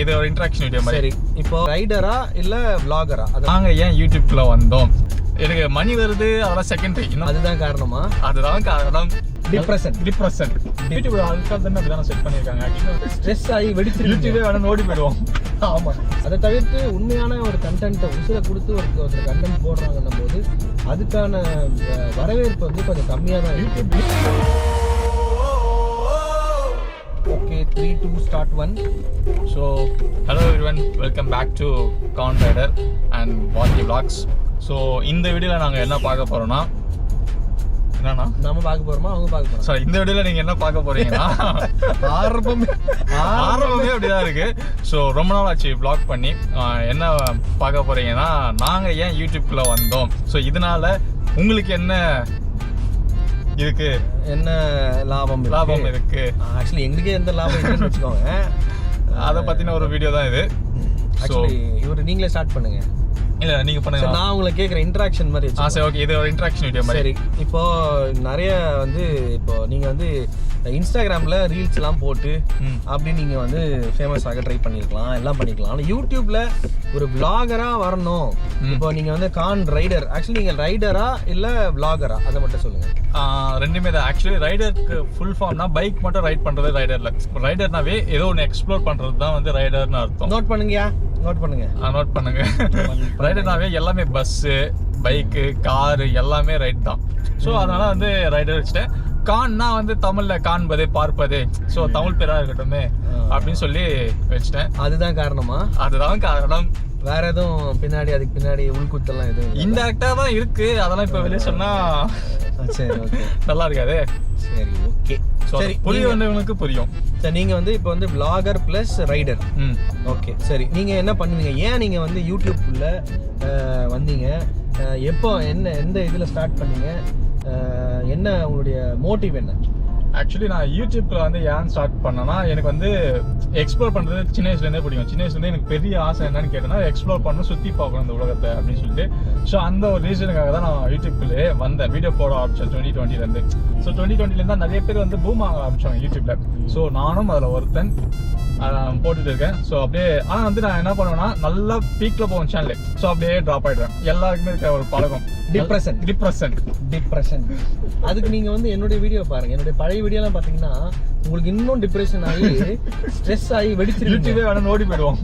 இது ஒரு interaction video மாதிரி. சரி, இப்போ ரைடரா இல்ல vlogger-ஆ? நாங்க ஏன் யூடியூப்ல வந்தோம், எனக்கு மணி வருது, அதெல்லாம் செகண்டரி. இன்னும் அதுதான் காரணமா? அதுதான் காரணம். டிப்ரெஷன். யூடியூப் ஆல்கால் தானே அப்படிதான் செட் பண்ணியிருக்காங்க. ஆக்சுவலாக ஸ்ட்ரெஸ் ஆகி வெடிச்சு யூடியூபே வேணும் ஓடி போயிடுவோம். ஆமா, அதை தவிர்த்து உண்மையான ஒரு கண்டென்ட்டை உசுரை கொடுத்து ஒருத்தர் கண்டென்ட் போடுறாங்கன்னும் போது அதுக்கான வரவேற்பு வந்து கொஞ்சம் கம்மியாக தான் YouTube. Okay, 3 2 start 1. So hello everyone, welcome back to Khan rider and Vaathi vlogs. So இந்த வீடியோவில் நாங்கள் என்ன பார்க்க போகிறோம்னா, என்னன்னா நம்ம பார்க்க போகிறோமா அவங்க பார்க்க போகிறோம்? சார், இந்த வீடியோவில் நீங்கள் என்ன பார்க்க போகிறீங்கன்னா ஆரம்பமே அப்படிதான் இருக்குது. ஸோ ரொம்ப நாள் ஆச்சு vlog பண்ணி. என்ன பார்க்க போகிறீங்கன்னா, நாங்கள் ஏன் யூடியூப்குள்ளே வந்தோம், ஸோ இதனால உங்களுக்கு என்ன இருக்கு, என்ன லாபம் இருக்கு. ஆக்சுவலி எங்களுக்கே எந்த லாபம் இல்லைன்னு வச்சுக்கோங்க. அதை பற்றின ஒரு வீடியோ தான் இது. ஆக்சுவலி இவர் நீங்களே ஸ்டார்ட் பண்ணுங்க. இல்லை, நீங்கள் பண்ணுங்க, நான் உங்களை கேட்குறேன். இன்ட்ராக்ஷன் மாதிரி. சரி, ஓகே, இது ஒரு இன்ட்ராக்ஷன் வீடியோ மாதிரி. சரி, இப்போ நிறைய வந்து இப்போ நீங்கள் வந்து இன்ஸ்டாகிராமில் ரீல்ஸ்லாம் போட்டு அப்படி நீங்கள் வந்து ஃபேமஸ் ஆக ட்ரை பண்ணியிருக்கலாம், எல்லாம் பண்ணிக்கலாம். ஆனால் யூடியூப்பில் ஒரு vlogger-ஆ வரணும். இப்போ நீங்கள் வந்து கான் ரைடர், ஆக்சுவலி நீங்கள் ரைடரா இல்லை vlogger-ஆ, அதை மட்டும் சொல்லுங்கள். ரெண்டுமே தான். ஆக்சுவலி ரைடருக்கு ஃபுல் ஃபார்ம்னா பைக் மட்டும் ரைட் பண்ணுறது ரைடரில். ரைடர்னாவே ஏதோ ஒன்று எக்ஸ்ப்ளோர் பண்ணுறது தான் வந்து ரைடர்னு அர்த்தம். நோட் பண்ணுங்கயா, நோட் பண்ணுங்க. நோட் பண்ணுங்க. ரைடர்னாவே எல்லாமே பஸ்ஸு, பைக்கு, காரு எல்லாமே ரைட் தான். ஸோ அதனால வந்து ரைடர் வச்சுட்டேன். கான்னா வந்து தமிழ்ல காண்பது, பார்ப்பது, ஸோ தமிழ் பேரா இருக்கட்டுமே அப்படின்னு சொல்லி வச்சுட்டேன். அதுதான் காரணமா? அதுதான் காரணம். வேற எதுவும் பின்னாடி, அதுக்கு பின்னாடி உள்குத்தெல்லாம் எதுவும் இன்டேரக்டா தான் இருக்கு. அதெல்லாம் இப்ப வெளியே சொன்னா சரி, ஓகே, நல்லா இருக்காது. சரி, ஓகே, சரி, புரிய வேண்டியவங்களுக்கு புரியும். சரி, நீங்க வந்து இப்போ வந்து vlogger பிளஸ் ரைடர். ஓகே, சரி, நீங்க என்ன பண்ணுவீங்க, ஏன் நீங்க வந்து யூடியூப்ல வந்தீங்க, எப்போ, என்ன எந்த இதுல ஸ்டார்ட் பண்ணீங்க, என்ன உங்களுடைய மோட்டிவ் என்ன? ஆக்சுவலி நான் யூடியூப்ல வந்து ஏன் ஸ்டார்ட் பண்ணேன்னா, எனக்கு வந்து எக்ஸ்ப்ளோர் பண்றது சின்ன வயசுலேருந்தே பிடிக்கும். சின்ன வயசுலேருந்தே எனக்கு பெரிய ஆசை என்னன்னு கேட்டேன்னா, எக்ஸ்ப்ளோர் பண்ணணும், சுற்றி பார்க்கணும் இந்த உலகத்தை அப்படின்னு சொல்லிட்டு. ஸோ அந்த ஒரு ரீசனுக்காக தான் நான் யூடியூப்லேயே வந்தேன், வீடியோ போட ஆரம்பிச்சேன் 2020லேருந்து. ஸோ 2020லேருந்து தான் நிறைய பேர் வந்து பூம் ஆக ஆரம்பிச்சாங்க யூடியூப்ல. ஸோ நானும் அதில் ஒருத்தன் போட்டுட்டு இருக்கேன். ஸோ அப்படியே ஆனால் வந்து நான் என்ன பண்ணுவேன்னா, நல்லா பீக்கில் போவேன் சேனல். ஸோ அப்படியே ட்ராப் ஆகிடுவேன். எல்லாருக்குமே இருக்க ஒரு பழக்கம் டிப்ரெஷன். அதுக்கு நீங்க வந்து என்னுடைய வீடியோ பாருங்க, என்னுடைய பழைய வீடியோலாம் பாத்தீங்கன்னா உங்களுக்கு இன்னும் டிப்ரெஷன் ஆகி ஸ்ட்ரெஸ் ஆகி வெடிச்சு யூடியூபே வேணும் ஓடி போயிடுவோம்.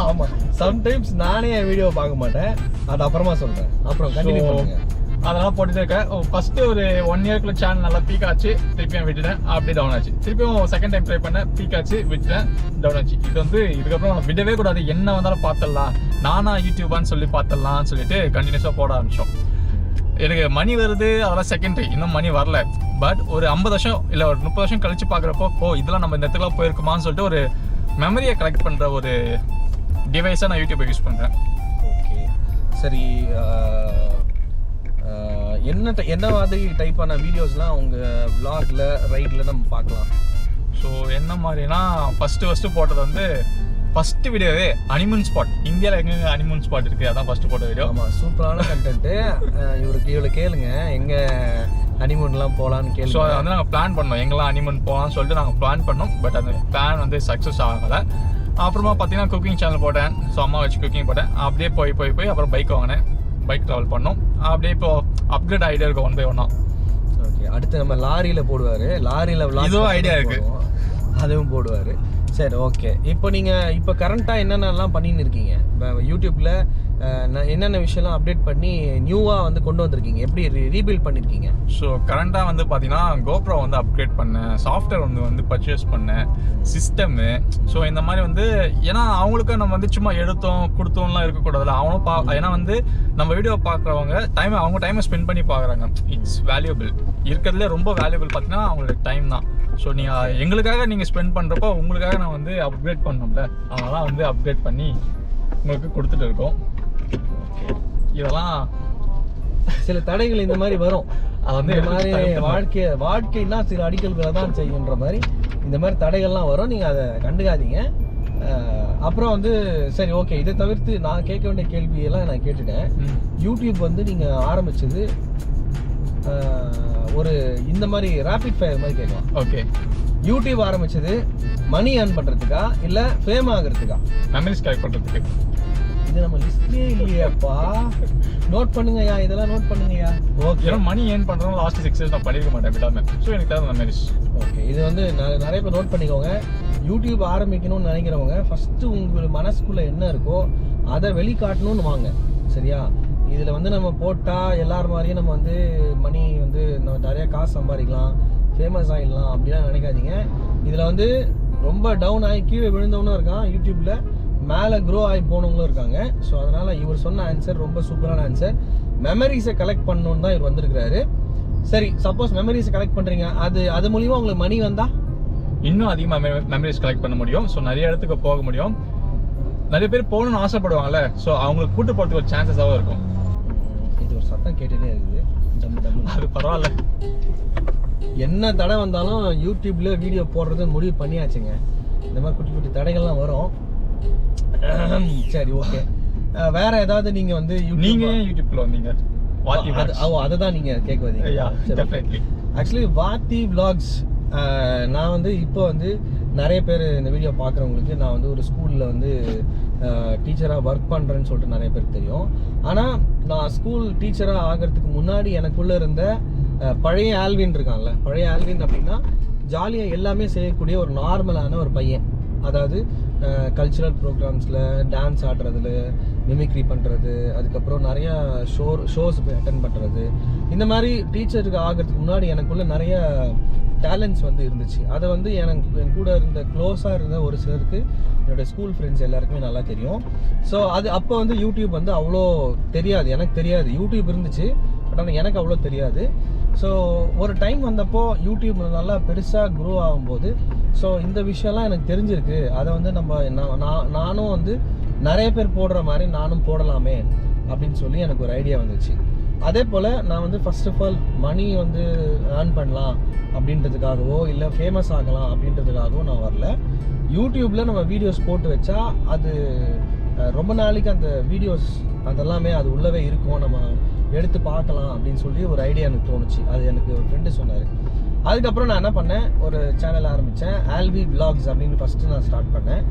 ஆமா, சம்டைம்ஸ் நானே என் வீடியோ பார்க்க மாட்டேன், அது அப்புறமா சொல்றேன். அப்புறம் கண்டினியூ பண்ணுங்க. அதெல்லாம் போட்டுட்டு இருக்கேன். ஃபர்ஸ்ட் ஒரு 1 இயர்க்குள்ள சேனல் நல்லா பீக் ஆச்சு, திருப்பியும் விட்டுட்டேன், அப்படியே டவுன் ஆச்சு. திருப்பியும் செகண்ட் டைம் ட்ரை பண்ணேன், பீக் ஆச்சு, விட்டுட்டேன், டவுன் ஆச்சு. இது வந்து இதுக்கப்புறம் விடவே கூடாது, என்ன வந்தாலும் பார்த்துடலாம், நானா யூடியூபான்னு சொல்லி பார்த்துடலாம்னு சொல்லிட்டு கண்டினியூஸாக போட ஆரம்பிச்சோம். எனக்கு மணி வருது, அதெல்லாம் செகண்டரி, இன்னும் மணி வரல. பட் ஒரு 50 வருஷம் இல்லை ஒரு 30 வருஷம் கழிச்சு பார்க்குறப்போ, இதெல்லாம் நம்ம இந்த இடத்துக்குலாம் போயிருக்குமான்னு சொல்லிட்டு ஒரு மெமரியை கலெக்ட் பண்ணுற ஒரு டிவைஸாக நான் யூடியூப்பை யூஸ் பண்ணுறேன். ஓகே, சரி, என்ன மாதிரி டைப்பான வீடியோஸ்லாம் உங்கள் vlogல ரைடில் நம்ம பார்க்கலாம்? ஸோ என்ன மாதிரினா, ஃபஸ்ட்டு போட்டது வந்து ஃபர்ஸ்ட் வீடியோவே ஹனிமூன் ஸ்பாட். இந்தியாவில் எங்கே ஹனிமூன் ஸ்பாட் இருக்குது, அதான் ஃபர்ஸ்ட் போட்ட வீடியோ. ஆமாம், சூப்பரான கண்டென்ட்டு. இவ்வளோ கேளுங்க, எங்கே ஹனிமூன்லாம் போகலான்னு கேள்வி. ஸோ அதை வந்து நாங்கள் பிளான் பண்ணோம், எங்கெல்லாம் ஹனிமூன் போகலான்னு சொல்லிட்டு நாங்கள் பிளான் பண்ணோம். பட் அந்த பிளான் வந்து சக்ஸஸ் ஆகலை. அப்புறமா பார்த்தீங்கன்னா குக்கிங் சேனல் போட்டேன். ஸோ அம்மா வச்சு குக்கிங் போட்டேன். அப்படியே போய் அப்புறம் பைக் வாங்கினேன், பைக் ட்ராவல் பண்ணோம். அப்படியே இப்போ அப்கிரேட் ஆகிட்டே இருக்கும் 1 by 1. ஓகே, அடுத்து நம்ம லாரியில் போடுவார், லாரியில் இதுவும் ஐடியா இருக்குது, அதுவும் போடுவார். சரி, ஓகே, இப்போ கரண்ட்டாக என்னென்னலாம் பண்ணின்னு இருக்கீங்க? இப்போ யூடியூப்பில் என்னென்ன விஷயம்லாம் அப்டேட் பண்ணி நியூவாக வந்து கொண்டு வந்திருக்கீங்க, எப்படி ரீபில்ட் பண்ணியிருக்கீங்க? ஸோ கரண்ட்டாக வந்து பார்த்தீங்கன்னா GoPro வந்து அப்கிரேட் பண்ணேன், சாஃப்ட்வேர் வந்து பர்ச்சேஸ் பண்ணேன், சிஸ்டமு. ஸோ இந்த மாதிரி வந்து ஏன்னா அவங்களுக்கும் நம்ம வந்து சும்மா எடுத்தோம் கொடுத்தோம்லாம் இருக்கக்கூடாதுல்ல. அவங்களும் ஏன்னா வந்து நம்ம வீடியோ பார்க்குறவங்க அவங்க டைமை ஸ்பெண்ட் பண்ணி பார்க்குறாங்க. It's valuable. இருக்கிறதுலே ரொம்ப வேல்யூபிள் பார்த்தீங்கன்னா அவங்களோட டைம் தான். ஸோ நீங்கள் எங்களுக்காக நீங்கள் ஸ்பெண்ட் பண்ணுறப்போ உங்களுக்காக நான் வந்து அப்கிரேட் பண்ணோம்ல, அதெல்லாம் வந்து அப்கிரேட் பண்ணி உங்களுக்கு கொடுத்துட்டு இருக்கோம். இதெல்லாம் சில தடைகள் இந்த மாதிரி வரும். அது வந்து இந்த மாதிரி வாழ்க்கைன்னா சில அடிக்கல்களை தான் செய்யுன்ற மாதிரி இந்த மாதிரி தடைகள்லாம் வரும். நீங்கள் அதை கண்டுக்காதீங்க. அப்புறம் வந்து சரி, ஓகே, இதை தவிர்த்து நான் கேட்க வேண்டிய கேள்வியெல்லாம் நான் கேட்டுட்டேன். யூடியூப் வந்து நீங்கள் ஆரம்பிச்சது ஒரு இந்த மாதிரி ரேபிட் ஃபயர் மாதிரி கேட்கலாம். ஓகே, யூடியூப் ஆரம்பிச்சது மணி ஏர்ன் பண்றதுக்கா இல்ல ஃபேம் ஆகிறதுக்கா? மெமரிஸ் கலெக்ட் பண்றதுக்கு. இது நம்ம லிஸ்ட்லயே இல்லையாப்பா. நோட் பண்ணுங்கய்யா, இதெல்லாம் நோட் பண்ணுங்கய்யா. ஓகே. ஏன்னா மணி ஏர்ன் பண்றோம் லாஸ்ட் 6 இயர்ஸ் நான் பண்ணிருக்க மாட்டேன் விடாம. ஸோ எனக்கு தேவை மெமரிஸ். ஓகே, இது வந்து நிறைய பேர் நோட் பண்ணிக்கோங்க. யூடியூப் ஆரம்பிக்கணும்னு நினைக்கிறவங்க ஃபர்ஸ்ட் உங்களுக்கு மனசுக்குள்ள என்ன இருக்கோ அதை வெளிக்காட்டணும்னு வாங்க. சரியா? இதில் வந்து நம்ம போட்டால் எல்லார் மாதிரியும் நம்ம வந்து மணி வந்து நம்ம நிறைய காசு சம்பாதிக்கலாம், ஃபேமஸ் ஆகிடலாம் அப்படிலாம் நினைக்காதீங்க. இதில் வந்து ரொம்ப டவுன் ஆகி கீழே விழுந்தவனும் இருக்கான் யூடியூப்பில், மேலே க்ரோ ஆகி போனவங்களும் இருக்காங்க. ஸோ அதனால் இவர் சொன்ன ஆன்சர் ரொம்ப சூப்பரான ஆன்சர். மெமரிஸை கலெக்ட் பண்ணணுன்னு தான் இவர் வந்திருக்கிறாரு. சரி, சப்போஸ் மெமரிஸை கலெக்ட் பண்ணுறீங்க, அது மூலிமா உங்களுக்கு மணி வந்தால் இன்னும் அதிகமாக மெமரிஸ் கலெக்ட் பண்ண முடியும். ஸோ நிறைய இடத்துக்கு போக முடியும். நிறைய பேர் போகணும்னு ஆசைப்படுவாங்கல்ல, ஸோ அவங்களுக்கு கூட்டு போகிறதுக்கு ஒரு சான்சஸாகவும் இருக்கும். இது ஒரு சத்தம் கேட்டுகிட்டே இருக்குது. அது பரவாயில்ல, என்ன தடை வந்தாலும் யூடியூப்ல வீடியோ போடுறது முடிவு பண்ணியாச்சுங்க. இந்த மாதிரி குட்டி குட்டி தடைகள்லாம் வரும். சரி, ஓகே. வேற ஏதாவது நீங்க வந்து நீங்க யூடியூப்ல வந்தீங்க? அதை தான் நீங்க கேட்க வந்தீங்க. ஆக்சுவலி வாத்தி vlogs நான் வந்து இப்போ வந்து நிறைய பேர் இந்த வீடியோ பார்க்குறவங்களுக்கு நான் வந்து ஒரு ஸ்கூலில் வந்து டீச்சராக ஒர்க் பண்ணுறேன்னு சொல்லிட்டு நிறைய பேருக்கு தெரியும். ஆனால் நான் ஸ்கூல் டீச்சராக ஆகிறதுக்கு முன்னாடி எனக்குள்ளே இருந்த பழைய ஆல்வின் இருக்கான்ல, பழைய ஆல்வின் அப்படின்னா ஜாலியாக எல்லாமே செய்யக்கூடிய ஒரு நார்மலான ஒரு பையன். அதாவது கல்ச்சுரல் ப்ரோக்ராம்ஸில் டான்ஸ் ஆடுறதுல, மிமிக்ரி பண்ணுறது, அதுக்கப்புறம் நிறையா ஷோஸ் போய் அட்டன் பண்ணுறது, இந்த மாதிரி டீச்சருக்கு ஆகிறதுக்கு முன்னாடி எனக்குள்ளே நிறைய டேலண்ட்ஸ் வந்து இருந்துச்சு. அதை வந்து என் கூட இருந்த க்ளோஸாக இருந்த ஒரு சிலருக்கு, என்னோடய ஸ்கூல் ஃப்ரெண்ட்ஸ் எல்லாருக்குமே நல்லா தெரியும். ஸோ அப்போ வந்து யூடியூப் வந்து அவ்வளோ தெரியாது, எனக்கு தெரியாது. யூடியூப் இருந்துச்சு, பட் ஆனால் எனக்கு அவ்வளோ தெரியாது. ஸோ ஒரு டைம் வந்தப்போ யூடியூப் நல்லா பெருசாக க்ரோ ஆகும்போது ஸோ இந்த விஷயம்லாம் எனக்கு தெரிஞ்சிருக்கு. அதை வந்து நானும் வந்து நிறைய பேர் போடுற மாதிரி நானும் போடலாமே அப்படின்னு சொல்லி எனக்கு ஒரு ஐடியா வந்துச்சு. அதே போல் நான் வந்து ஃபர்ஸ்ட் ஆஃப் ஆல் மணி வந்து ஏர்ன் பண்ணலாம் அப்படின்றதுக்காகவோ இல்லை ஃபேமஸ் ஆகலாம் அப்படின்றதுக்காகவோ நான் வரல. யூடியூப்பில் நம்ம வீடியோஸ் போட்டு வச்சா அது ரொம்ப நாளைக்கு அந்த வீடியோஸ் அதெல்லாமே அது உள்ளவே இருக்கும், நம்ம எடுத்து பார்க்கலாம் அப்படின்னு சொல்லி ஒரு ஐடியா எனக்கு தோணுச்சு. அது எனக்கு ஒரு ஃப்ரெண்டு சொன்னார். அதுக்கப்புறம் நான் என்ன பண்ணேன், ஒரு சேனல் ஆரம்பித்தேன், ஆல்வி vlogs அப்படின்னு ஃபஸ்ட்டு நான் ஸ்டார்ட் பண்ணேன்.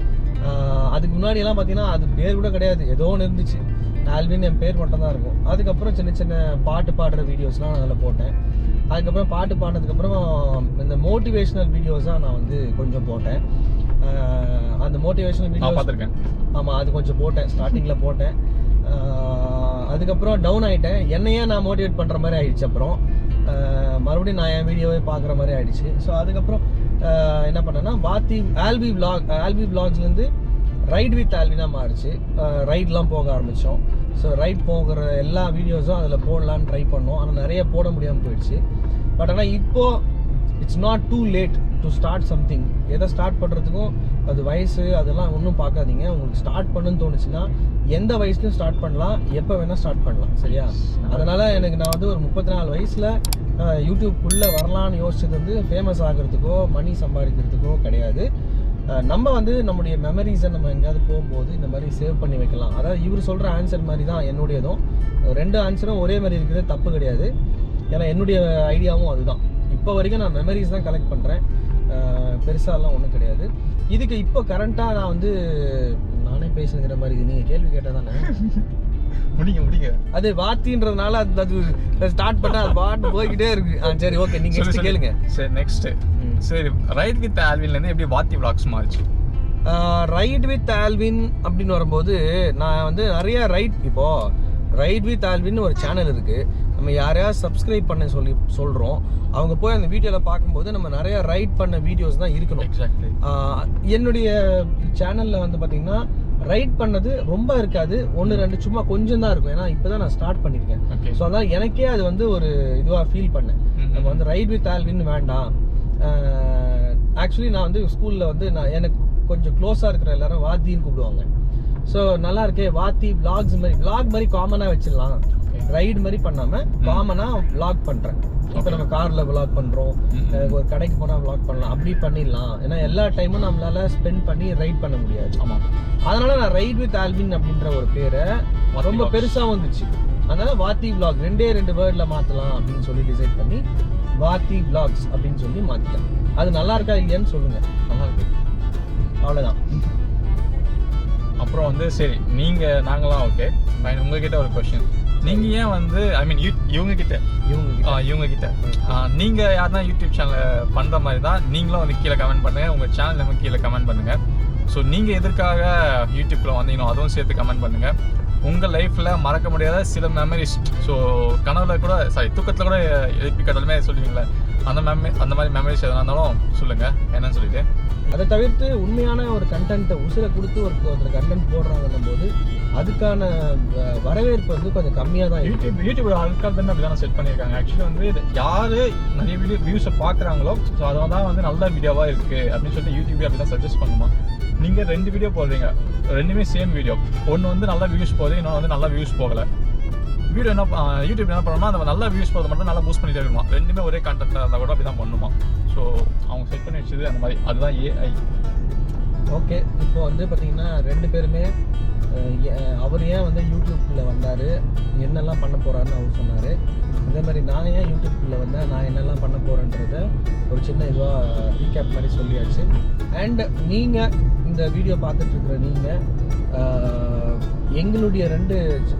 அதுக்கு முன்னாடியெல்லாம் பார்த்தீங்கன்னா அது பேர் கூட கிடையாது, ஏதோ ஒன்று இருந்துச்சு, ஆல்வின்னு என் பேர் மட்டும் தான் இருக்கும். அதுக்கப்புறம் சின்ன சின்ன பாட்டு பாடுற வீடியோஸ்லாம் நான் அதில் போட்டேன். அதுக்கப்புறம் பாட்டு பாடினதுக்கப்புறம் இந்த மோட்டிவேஷ்னல் வீடியோஸாக நான் வந்து கொஞ்சம் போட்டேன். அந்த மோட்டிவேஷனல் வீடியோ பார்த்துருக்கேன். ஆமாம், அது கொஞ்சம் போட்டேன், ஸ்டார்டிங்கில் போட்டேன். அதுக்கப்புறம் டவுன் ஆகிட்டேன், என்னையே நான் மோட்டிவேட் பண்ணுற மாதிரி ஆகிடுச்சு. அப்புறம் மறுபடியும் நான் என் வீடியோவே பார்க்குற மாதிரி ஆகிடுச்சு. ஸோ அதுக்கப்புறம் என்ன பண்ணேன்னா ஆல்வி vlogsலேருந்து ரைட் வித் ஆல்வினா மாறிச்சு. ரைட்லாம் போக ஆரம்பித்தோம். ஸோ ரைட் போகிற எல்லா வீடியோஸும் அதில் போடலான்னு ட்ரை பண்ணோம். ஆனால் நிறைய போட முடியாமல் போயிடுச்சு. பட் ஆனால் இப்போது it's not too late to start something. எதை ஸ்டார்ட் பண்ணுறதுக்கும் அது வயசு அதெல்லாம் ஒன்றும் பார்க்காதீங்க. உங்களுக்கு ஸ்டார்ட் பண்ணுன்னு தோணுச்சுன்னா எந்த வயசுலையும் ஸ்டார்ட் பண்ணலாம், எப்போ வேணால் ஸ்டார்ட் பண்ணலாம். சரியா? அதனால் எனக்கு நான் வந்து ஒரு 34 வயசில் யூடியூப்குள்ளே வரலான்னு யோசிச்சது வந்து ஃபேமஸ் ஆகிறதுக்கோ மணி சம்பாதிக்கிறதுக்கோ கிடையாது. நம்ம வந்து நம்முடைய மெமரிஸை நம்ம எங்கேயாவது போகும்போது இந்த மாதிரி சேவ் பண்ணி வைக்கலாம். அதாவது இவர் சொல்கிற ஆன்சர் மாதிரி தான் என்னுடையதும். 2 ஆன்சரும் ஒரே மாதிரி இருக்கிறது தப்பு கிடையாது. ஏன்னா என்னுடைய ஐடியாவும் அதுதான். இப்போ வரைக்கும் நான் மெமரிஸ் தான் கலெக்ட் பண்ணுறேன், பெருசாலாம் ஒன்றும் கிடையாது. இதுக்கு இப்போ கரண்ட்டாக நான் வந்து நானே பேசுங்கிற மாதிரி நீங்கள் கேள்வி கேட்டால் தானே முடிங்க அது வாத்தின்றதுனால அது ஸ்டார்ட் பண்ண அது பாட்டு போய்கிட்டே இருக்கு. சரி, ஓகே, நீங்கள் கேளுங்க. சரி, நெக்ஸ்ட். சரி, ரைட் வித் ஆல்வின்லேருந்து எப்படி வாத்தி vlogs மாறிச்சு? ரைட் வித் ஆல்வின் அப்படின்னு வரும்போது நான் வந்து நிறைய ரைட் வித் ஆல்வின் ஒரு சேனல் இருக்குது. நம்ம யாரையாவது சப்ஸ்கிரைப் பண்ண சொல்கிறோம். அவங்க போய் அந்த வீடியோவில் பார்க்கும்போது நம்ம நிறைய ரைட் பண்ண வீடியோஸ் தான் இருக்கணும். எக்ஸாக்ட்லி. என்னுடைய சேனலில் வந்து பார்த்திங்கன்னா ரைட் பண்ணது ரொம்ப இருக்காது, 1-2 சும்மா கொஞ்சம் தான் இருக்கும். ஏன்னா இப்போ தான் நான் ஸ்டார்ட் பண்ணியிருக்கேன். ஸோ அதனால் எனக்கே அது வந்து ஒரு இதுவாக ஃபீல் பண்ணேன். நம்ம வந்து ரைட் வித் ஆல்வின் வேண்டாம். ஆக்சுவலி நான் வந்து ஸ்கூலில் வந்து எனக்கு கொஞ்சம் க்ளோஸாக இருக்கிற எல்லாரும் வாத்தின்னு கூப்பிடுவாங்க. ஸோ நல்லா இருக்கே வாத்தி vlogs மாதிரி காமனாக வச்சிடலாம். ரைடு மாதிரி பண்ணாமல் காமனாக vlog பண்ணுறேன். இப்போ நம்ம காரில் vlog பண்ணுறோம், ஒரு கடைக்கு போனால் vlog பண்ணலாம், அப்படி பண்ணிடலாம். ஏன்னா எல்லா டைமும் நம்மளால ஸ்பெண்ட் பண்ணி ரைட் பண்ண முடியாது. ஆமாம். அதனால நான் ரைட் வித் ஆல்வின் அப்படின்ற ஒரு பேரை ரொம்ப பெருசாக வந்துச்சு. அதனால வாத்தி vlog ரெண்டு வேர்ட்ல மாத்தலாம் அப்படின்னு சொல்லி டிசைட் பண்ணி வாத்தி vlogs அப்படின்னு சொல்லி மாத்திட்டேன். அது நல்லா இருக்கா இல்லையான்னு சொல்லுங்க. நல்லா இருக்கு. அவ்வளவுதான். அப்புறம் வந்து சரி நாங்களாம் ஓகே ஃபைன். உங்ககிட்ட ஒரு கொஸ்டின், நீங்க ஏன் வந்து ஐ மீன் இவங்க கிட்ட நீங்க யாருன்னா யூடியூப் சேனல் பண்ற மாதிரி தான் நீங்களும் வந்து கீழே கமெண்ட் பண்ணுங்க, உங்க சேனல் நம்ம கீழே கமெண்ட் பண்ணுங்க. ஸோ நீங்க எதற்காக யூடியூப்ல வந்தீங்கன்னா அதுவும் சேர்த்து கமெண்ட் பண்ணுங்க. உங்க லைஃப்ல மறக்க முடியாத சில மெமரிஸ், ஸோ கனவுல கூட தூக்கத்துல கூட எழுப்பி கடலுமே சொல்லுவீங்களே, அந்த மாதிரி மெமரிஸ் எதனா இருந்தாலும் சொல்லுங்க என்னன்னு சொல்லிட்டு. அதை தவிர்த்து உண்மையான ஒரு கண்டென்ட்டை உசிரை கொடுத்து ஒருத்தர் கண்டென்ட் போடுறாங்கன்னும் போது அதுக்கான வரவேற்பு வந்து கொஞ்சம் கம்மியாக தான் யூடியூப் ஆட்கள் தான் அப்படி தான் செட் பண்ணியிருக்காங்க. ஆக்சுவலி வந்து யாரு நிறைய வியூஸை பார்க்குறாங்களோ ஸோ அதெல்லாம் வந்து நல்ல வீடியோவாக இருக்கு அப்படின்னு சொல்லிட்டு யூடியூபே அப்படி தான் சஜஸ்ட் பண்ணுமா. நீங்கள் 2 வீடியோ போடுறீங்க, ரெண்டுமே சேம் வீடியோ, ஒன்று வந்து நல்ல வியூஸ் போகுது, இன்னொன்று வந்து நல்ல வியூஸ் போகலை. யூடியூப் என்ன பண்ணணும்னா அந்த நல்ல வியூஸ் போகிறது மட்டும் நல்லா பூஸ்ட் பண்ணிட்டே இருக்குமா. ரெண்டுமே ஒரே கண்டென்ட்டாக இருந்தால் கூட அப்படி தான் பண்ணுமா. ஸோ அவங்க செட் பண்ணி வச்சது அந்த மாதிரி, அதுதான் ஏஐ. ஓகே, இப்போ வந்து பார்த்தீங்கன்னா 2 பேருமே அவர் ஏன் வந்து யூடியூப்பில் வந்தார், என்னெல்லாம் பண்ண போகிறாருன்னு அவர் சொன்னார். அதே மாதிரி நான் ஏன் யூடியூப்பில் வந்தேன், நான் என்னெல்லாம் பண்ண போகிறேன்றத ஒரு சின்ன இதுவாக ரீகேப் மாதிரி சொல்லியாச்சு. அண்ட் நீங்கள் இந்த வீடியோ பார்த்துட்ருக்குற நீங்கள் எங்களுடைய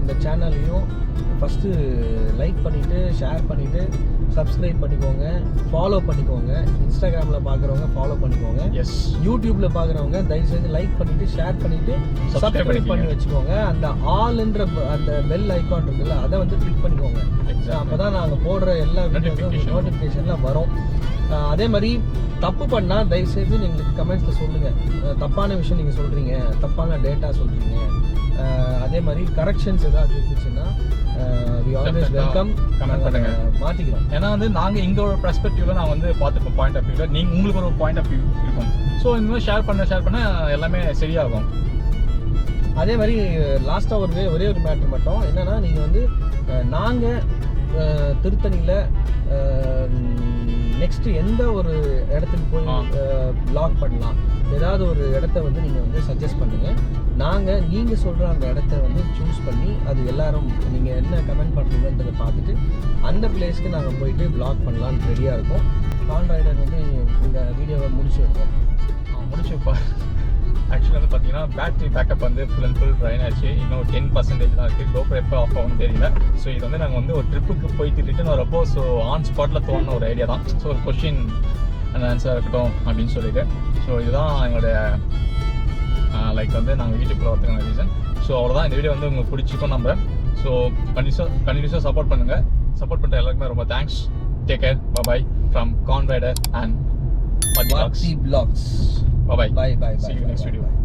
இந்த சேனல்லையும் ஃபஸ்ட்டு லைக் பண்ணிவிட்டு ஷேர் பண்ணிவிட்டு சப்ஸ்கிரைப் பண்ணிக்கோங்க, ஃபாலோ பண்ணிக்கோங்க. இன்ஸ்டாகிராமில் பார்க்குறவங்க ஃபாலோ பண்ணிக்கோங்க. எஸ், யூடியூப்பில் பார்க்குறவங்க தயவுசெய்து லைக் பண்ணிவிட்டு ஷேர் பண்ணிவிட்டு சப்ஸ்கிரைப் பண்ணி வச்சுக்கோங்க. அந்த ஆல்ன்ற அந்த பெல் ஐக்கான் இருக்குல்ல, அதை வந்து கிளிக் பண்ணிக்கோங்க. அப்போ தான் நாங்கள் போடுற எல்லா வீடியோஸும் நோட்டிஃபிகேஷனில் வரும். அதே மாதிரி தப்பு பண்ணால் தயவுசெய்து எங்களுக்கு கமெண்ட்ஸில் சொல்லுங்கள். தப்பான விஷயம் நீங்கள் சொல்கிறீங்க, தப்பான டேட்டா சொல்கிறீங்க, அதே மாதிரி கரெக்ஷன்ஸ் ஏதாவது இருந்துச்சுன்னா we always welcome. கமெண்ட் பண்ணுங்க, மாற்றிக்கிறோம். ஏன்னா வந்து நாங்கள் எங்களோட பெர்ஸ்பெக்டிவ்ல நாங்கள் வந்து பார்த்துப்போம் பாயிண்ட் ஆஃப் வியூவில், நீங்கள் உங்களுக்கு ஒரு பாயிண்ட் ஆஃப் வியூ இருக்கும். ஸோ இந்த மாதிரி ஷேர் பண்ண எல்லாமே சரியாகும். அதே மாதிரி லாஸ்ட்டாக ஒரே ஒரு மேட்ரு மட்டும் என்னென்னா, நீங்கள் வந்து நாங்கள் திருத்தணியில் நெக்ஸ்ட் எந்த ஒரு இடத்துக்கு போய் வ்ளாக் பண்ணலாம், ஏதாவது ஒரு இடத்த வந்து நீங்கள் வந்து சஜஸ்ட் பண்ணுங்கள். நீங்கள் சொல்கிற அந்த இடத்த வந்து சூஸ் பண்ணி அது எல்லாரும் நீங்கள் என்ன கமெண்ட் பண்ணுறீங்கன்றதை பார்த்துட்டு அந்த பிளேஸ்க்கு நாங்கள் போயிட்டு வ்ளாக் பண்ணலான்னு ரெடியாக இருக்கோம். கான் ரைடர் வந்து இந்த வீடியோவை முடிச்சு வைப்போம். ஆக்சுவலாக வந்து பார்த்தீங்கன்னா பேட்டரி பேக்கப் வந்து ஃபுல் அண்ட் ஃபுல் ட்ரைன் ஆச்சு. இன்னும் 10% தான் இருக்குது. GoPro எப்போ ஆஃப் ஆகும்னு தெரியல. ஸோ இது வந்து நாங்கள் வந்து ஒரு ட்ரிப்புக்கு போயிட்டு ரிட்டன் வரப்போ ஸோ ஆன் ஸ்பாட்டில் தோணுன ஒரு ஐடியா தான். ஸோ ஒரு கொஸ்டின் அண்ட் ஆன்சராக இருக்கட்டும் அப்படின்னு சொல்லிட்டு. ஸோ இதுதான் எங்களுடைய லைக் வந்து நாங்கள் யூடியூப்பில் வரதுக்கான ரீசன். ஸோ அவ்வளோதான். இந்த வீடியோ வந்து உங்களுக்கு பிடிச்சிக்கும் நம்புறேன். ஸோ கண்டினியூஸாக சப்போர்ட் பண்ணுங்கள். சப்போர்ட் பண்ணுற எல்லாருக்குமே ரொம்ப thanks. Take care. Bye from Khan rider and Vaathi vlogs. Bye. Bye. See you next video.